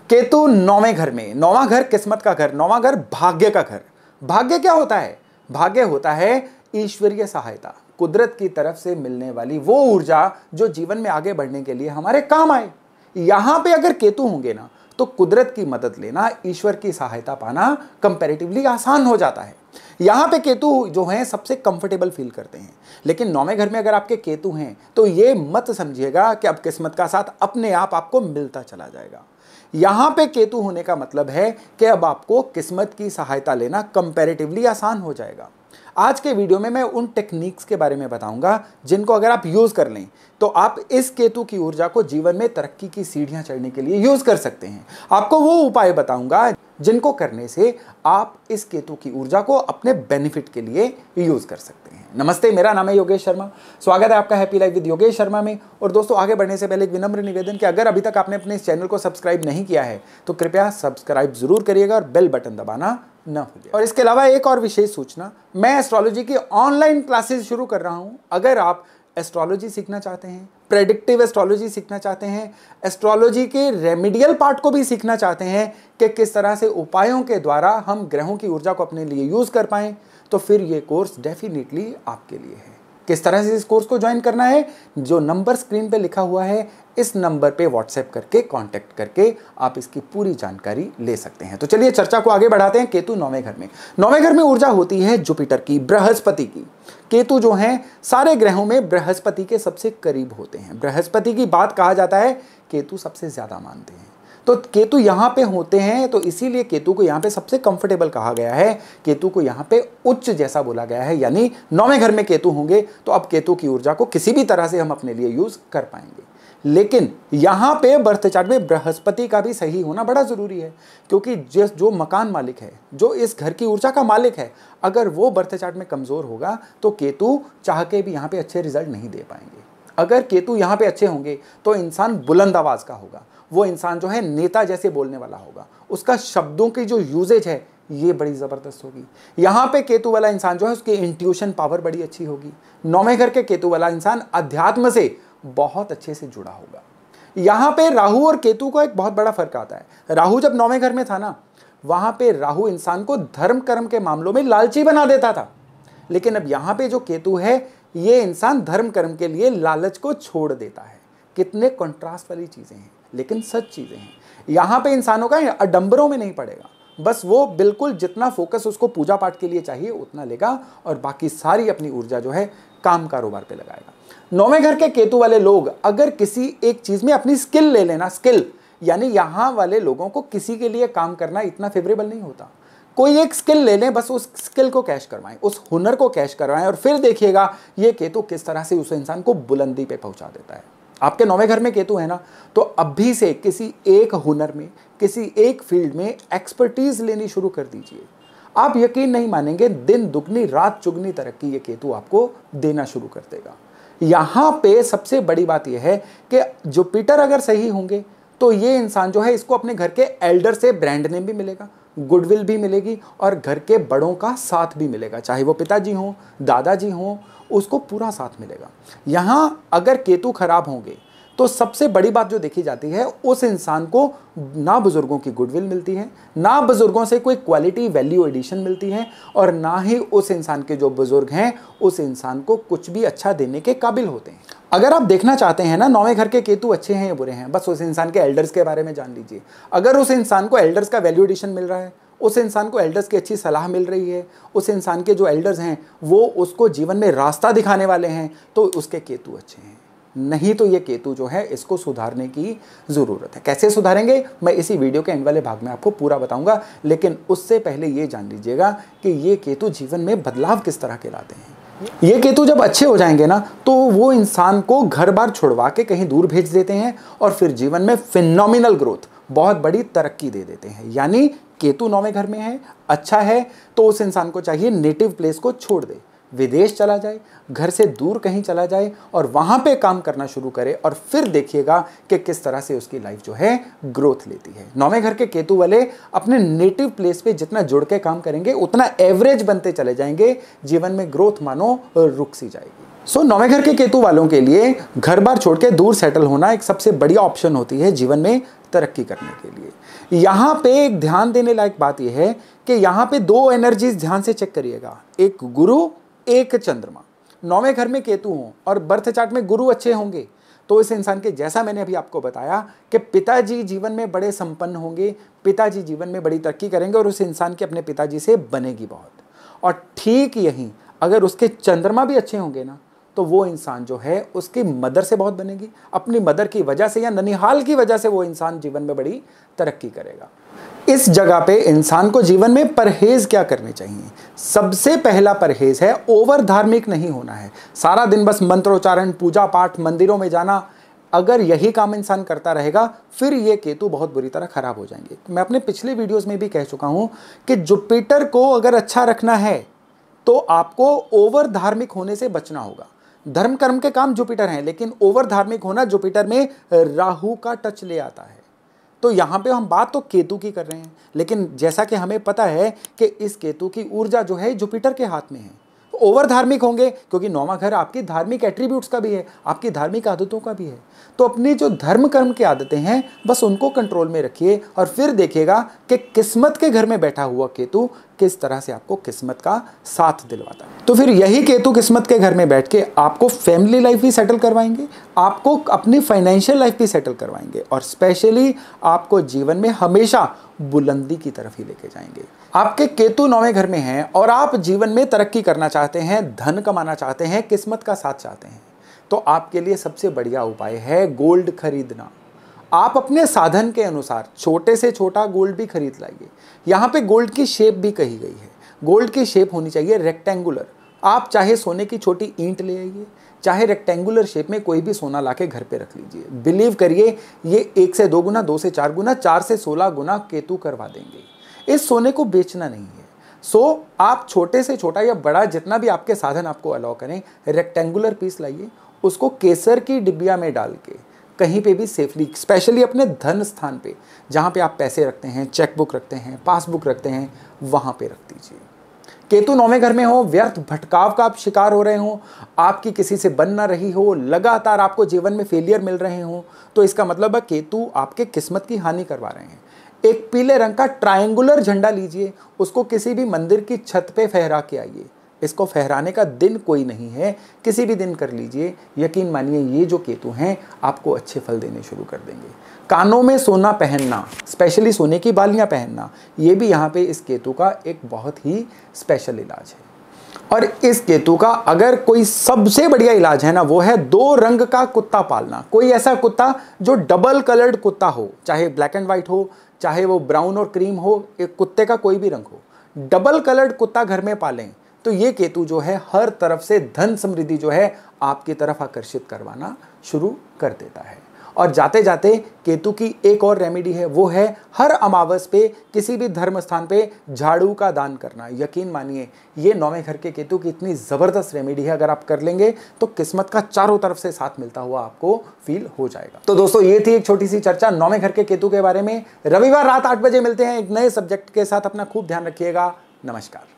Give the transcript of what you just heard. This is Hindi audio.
केतु नौवें घर में। नौवां घर किस्मत का घर, नौवां घर भाग्य का घर। भाग्य क्या होता है? भाग्य होता है ईश्वरीय सहायता, कुदरत की तरफ से मिलने वाली वो ऊर्जा जो जीवन में आगे बढ़ने के लिए हमारे काम आए। यहां पे अगर केतु होंगे ना तो कुदरत की मदद लेना, ईश्वर की सहायता पाना कंपैरेटिवली आसान हो जाता है। यहां पे केतु जो हैं सबसे कंफर्टेबल फील करते हैं। लेकिन नौवें घर में अगर आपके केतु हैं तो ये मत समझिएगा कि अब किस्मत का साथ अपने आप आपको मिलता चला जाएगा। यहां पे केतु होने का मतलब है कि अब आपको किस्मत की सहायता लेना कंपैरेटिवली आसान हो जाएगा। आज के वीडियो में मैं उन टेक्निक्स के बारे में बताऊंगा जिनको अगर आप यूज कर लें तो आप इस केतु की ऊर्जा को जीवन में तरक्की की सीढ़ियां चढ़ने के लिए यूज कर सकते हैं। आपको वो उपाय बताऊंगा जिनको करने से आप इस केतु की ऊर्जा को अपने बेनिफिट के लिए यूज कर सकते हैं। नमस्ते, मेरा नाम है योगेश शर्मा। स्वागत है आपका happy life with Yogesh Sharma में। और दोस्तों, आगे बढ़ने से पहले एक विनम्र निवेदन कि अगर अभी तक आपने अपने इस चैनल को सब्सक्राइब नहीं किया है तो कृपया सब्सक्राइब जरूर करिएगा और बेल बटन दबाना न भूलिए। और इसके अलावा एक और विशेष सूचना, मैं एस्ट्रोलॉजी की ऑनलाइन क्लासेस शुरू कर रहा हूं। अगर आप एस्ट्रोलॉजी सीखना चाहते हैं, प्रेडिक्टिव एस्ट्रोलॉजी सीखना चाहते हैं, एस्ट्रोलॉजी के रेमेडियल पार्ट को भी सीखना चाहते हैं कि किस तरह से उपायों के द्वारा हम ग्रहों की ऊर्जा को अपने लिए यूज कर पाएं, तो फिर ये कोर्स डेफिनेटली आपके लिए है। किस तरह से इस कोर्स को ज्वाइन करना है, जो नंबर स्क्रीन पे लिखा हुआ है इस नंबर पे व्हाट्सएप करके कांटेक्ट करके आप इसकी पूरी जानकारी ले सकते हैं। तो चलिए चर्चा को आगे बढ़ाते हैं। केतु नौवें घर में। नौवें घर में ऊर्जा होती है जुपिटर की, बृहस्पति की। केतु जो हैं सारे ग्रहों में बृहस्पति के सबसे करीब होते हैं। बृहस्पति की बात कहा जाता है, केतु सबसे ज्यादा मानते हैं। तो केतु यहाँ पे होते हैं तो इसीलिए केतु को यहाँ पे सबसे कंफर्टेबल कहा गया है। केतु को यहाँ पे उच्च जैसा बोला गया है, यानी नौवें घर में केतु होंगे तो अब केतु की ऊर्जा को किसी भी तरह से हम अपने लिए यूज कर पाएंगे। लेकिन यहाँ पे बर्थ चार्ट में बृहस्पति का भी सही होना बड़ा जरूरी है, क्योंकि जो मकान मालिक है, जो इस घर की ऊर्जा का मालिक है, अगर वो बर्थ चार्ट में कमजोर होगा तो केतु चाह के भी यहाँ पे अच्छे रिजल्ट नहीं दे पाएंगे। अगर केतु यहाँ पे अच्छे होंगे तो इंसान बुलंद आवाज का होगा, वो इंसान जो है नेता जैसे बोलने वाला होगा, उसका शब्दों की जो यूजेज है ये बड़ी जबरदस्त होगी। यहाँ पे केतु वाला इंसान जो है उसकी इंट्यूशन पावर बड़ी अच्छी होगी। नौवें घर के केतु वाला इंसान अध्यात्म से बहुत अच्छे से जुड़ा होगा। यहाँ पे राहु और केतु को एक बहुत बड़ा फर्क आता है। राहु जब नौवें घर में था ना, वहां पे राहु इंसान को धर्म कर्म के मामलों में लालची बना देता था। लेकिन अब यहाँ पे जो केतु है, ये इंसान धर्म कर्म के लिए लालच को छोड़ देता है। कितने कंट्रास्ट वाली चीजें हैं, लेकिन सच चीजें हैं। यहाँ पे इंसानों का अडंबरों में नहीं पड़ेगा, बस वो बिल्कुल जितना फोकस उसको पूजा पाठ के लिए चाहिए उतना लेगा और बाकी सारी अपनी ऊर्जा जो है काम कारोबार पे लगाएगा। नौवें घर के केतु वाले लोग अगर किसी एक चीज में अपनी स्किल ले लेना, स्किल यानी यहां वाले लोगों को किसी के लिए काम करना इतना फेवरेबल नहीं होता। कोई एक स्किल ले लें, बस उस स्किल को कैश करवाएं, उस हुनर को कैश करवाएं और फिर देखिएगा ये केतु किस तरह से उस इंसान को बुलंदी पे पहुंचा देता है। आपके नौवें घर में केतु है ना, तो अभी से किसी एक हुनर में, किसी एक फील्ड में एक्सपर्टीज लेनी शुरू कर दीजिए। आप यकीन नहीं मानेंगे, दिन दुगनी रात चुगनी तरक्की ये केतु आपको देना शुरू कर देगा। यहां पे सबसे बड़ी बात यह है कि जुपिटर अगर सही होंगे तो ये इंसान जो है इसको अपने घर के एल्डर से ब्रांड नेम भी मिलेगा, गुडविल भी मिलेगी और घर के बड़ों का साथ भी मिलेगा, चाहे वो पिताजी हों, दादाजी हों, उसको पूरा साथ मिलेगा। यहां अगर केतु खराब होंगे तो सबसे बड़ी बात जो देखी जाती है, उस इंसान को ना बुजुर्गों की गुडविल मिलती है, ना बुजुर्गों से कोई क्वालिटी वैल्यू एडिशन मिलती है और ना ही उस इंसान के जो बुजुर्ग हैं उस इंसान को कुछ भी अच्छा देने के काबिल होते हैं। अगर आप देखना चाहते हैं ना नौवें घर के केतु अच्छे हैं या बुरे हैं, बस उस इंसान के एल्डर्स के बारे में जान लीजिए। अगर उस इंसान को एल्डर्स का वैल्यू एडिशन मिल रहा है, उस इंसान को एल्डर्स की अच्छी सलाह मिल रही है, उस इंसान के जो एल्डर्स हैं वो उसको जीवन में रास्ता दिखाने वाले हैं, तो उसके केतु अच्छे हैं। नहीं तो ये केतु जो है इसको सुधारने की जरूरत है। कैसे सुधारेंगे मैं इसी वीडियो के एंड वाले भाग में आपको पूरा बताऊंगा, लेकिन उससे पहले ये जान लीजिएगा कि ये केतु जीवन में बदलाव किस तरह के लाते हैं। ये केतु जब अच्छे हो जाएंगे ना तो वो इंसान को घर बार छुड़वा के कहीं दूर भेज देते हैं और फिर जीवन में फिनोमिनल ग्रोथ, बहुत बड़ी तरक्की दे देते हैं। यानी केतु नौवें घर में है, अच्छा है, तो उस इंसान को चाहिए नेटिव प्लेस को छोड़ दे, विदेश चला जाए, घर से दूर कहीं चला जाए और वहां पे काम करना शुरू करे और फिर देखिएगा कि किस तरह से उसकी लाइफ जो है ग्रोथ लेती है। नौवें घर के केतु वाले अपने नेटिव प्लेस पे जितना जुड़ के काम करेंगे उतना एवरेज बनते चले जाएंगे, जीवन में ग्रोथ मानो रुक सी जाएगी। नौवें घर के केतु वालों के लिए घर बार छोड़ के दूर सेटल होना एक सबसे बढ़िया ऑप्शन होती है जीवन में तरक्की करने के लिए। यहां पे एक ध्यान देने लायक बात यह है कि यहां पे दो एनर्जीज ध्यान से चेक करिएगा, एक गुरु एक चंद्रमा। नौवें घर में केतु हो और बर्थ चार्ट में गुरु अच्छे होंगे तो इस इंसान के, जैसा मैंने अभी आपको बताया कि पिताजी जीवन में बड़े संपन्न होंगे, पिताजी जीवन में बड़ी तरक्की करेंगे और उस इंसान के अपने पिताजी से बनेगी बहुत। और ठीक यही अगर उसके चंद्रमा भी अच्छे होंगे ना तो वो इंसान जो है उसकी मदर से बहुत बनेगी, अपनी मदर की वजह से या ननिहाल की वजह से वो इंसान जीवन में बड़ी तरक्की करेगा। इस जगह पे इंसान को जीवन में परहेज क्या करने चाहिए? सबसे पहला परहेज है ओवर धार्मिक नहीं होना है। सारा दिन बस मंत्रोच्चारण, पूजा पाठ, मंदिरों में जाना, अगर यही काम इंसान करता रहेगा फिर ये केतु बहुत बुरी तरह खराब हो जाएंगे। मैं अपने पिछले वीडियोस में भी कह चुका हूं कि जुपिटर को अगर अच्छा रखना है तो आपको ओवर धार्मिक होने से बचना होगा। धर्म कर्म के काम जुपिटर हैं, लेकिन ओवर धार्मिक होना जुपिटर में राहु का टच ले आता है। तो यहां पे हम बात तो केतु की कर रहे हैं, लेकिन जैसा कि हमें पता है कि इस केतु की ऊर्जा जो है जुपिटर के हाथ में है। तो ओवर धार्मिक होंगे क्योंकि नौवां घर आपकी धार्मिक एट्रीब्यूट्स का भी है, आपकी धार्मिक आदतों का भी है। तो अपनी जो धर्म कर्म की आदतें हैं बस उनको कंट्रोल में रखिए और फिर देखिएगा कि किस्मत के घर में बैठा हुआ केतु किस तरह से आपको किस्मत का साथ दिलवाता है। तो फिर यही केतु किस्मत के घर में बैठ के आपको फैमिली लाइफ भी सेटल करवाएंगे, आपको अपनी फाइनेंशियल लाइफ भी सेटल करवाएंगे और स्पेशली आपको जीवन में हमेशा बुलंदी की तरफ ही लेके जाएंगे। आपके केतु नौवें घर में हैं और आप जीवन में तरक्की करना चाहते हैं, धन कमाना चाहते हैं, किस्मत का साथ चाहते हैं, तो आपके लिए सबसे बढ़िया उपाय है गोल्ड खरीदना। आप अपने साधन के अनुसार छोटे से छोटा गोल्ड भी खरीद लाइए। यहाँ पे गोल्ड की शेप भी कही गई है, गोल्ड की शेप होनी चाहिए रेक्टेंगुलर। आप चाहे सोने की छोटी ईंट ले आइए, चाहे रेक्टेंगुलर शेप में कोई भी सोना लाके घर पे रख लीजिए। बिलीव करिए ये 1 से 2 गुना, 2 से 4 गुना, 4 से 16 गुना केतु करवा देंगे। इस सोने को बेचना नहीं है। आप छोटे से छोटा या बड़ा जितना भी आपके साधन आपको अलाउ करें, रेक्टेंगुलर पीस लाइए, उसको केसर की डिबिया में डाल के कहीं पे भी सेफली, स्पेशली अपने धन स्थान पे जहाँ पे आप पैसे रखते हैं, चेकबुक रखते हैं, पासबुक रखते हैं, वहाँ पे रख दीजिए। केतु नौवें घर में हो, व्यर्थ भटकाव का आप शिकार हो रहे हो, आपकी किसी से बन ना रही हो, लगातार आपको जीवन में फेलियर मिल रहे हो, तो इसका मतलब है केतु आपके किस्मत की हानि करवा रहे हैं। एक पीले रंग का ट्रायंगुलर झंडा लीजिए, उसको किसी भी मंदिर की छत पे फहरा के आइए। इसको फहराने का दिन कोई नहीं है, किसी भी दिन कर लीजिए। यकीन मानिए ये जो केतु हैं आपको अच्छे फल देने शुरू कर देंगे। कानों में सोना पहनना, स्पेशली सोने की बालियां पहनना, ये भी यहाँ पे इस केतु का एक बहुत ही स्पेशल इलाज है। और इस केतु का अगर कोई सबसे बढ़िया इलाज है ना, वो है 2 रंग का कुत्ता पालना। कोई ऐसा कुत्ता जो डबल कलर्ड कुत्ता हो, चाहे ब्लैक एंड व्हाइट हो, चाहे वो ब्राउन और क्रीम हो, एक कुत्ते का कोई भी रंग हो, डबल कलर्ड कुत्ता घर में पालें तो ये केतु जो है हर तरफ से धन समृद्धि जो है आपकी तरफ आकर्षित करवाना शुरू कर देता है। और जाते जाते केतु की एक और रेमेडी है, वो है हर अमावस पे किसी भी धर्म स्थान पे झाड़ू का दान करना। यकीन मानिए ये नौवें घर के केतु की इतनी ज़बरदस्त रेमेडी है, अगर आप कर लेंगे तो किस्मत का चारों तरफ से साथ मिलता हुआ आपको फील हो जाएगा। तो दोस्तों ये थी एक छोटी सी चर्चा नौवें घर के केतु के बारे में। रविवार रात 8 बजे मिलते हैं एक नए सब्जेक्ट के साथ। अपना खूब ध्यान रखिएगा। नमस्कार।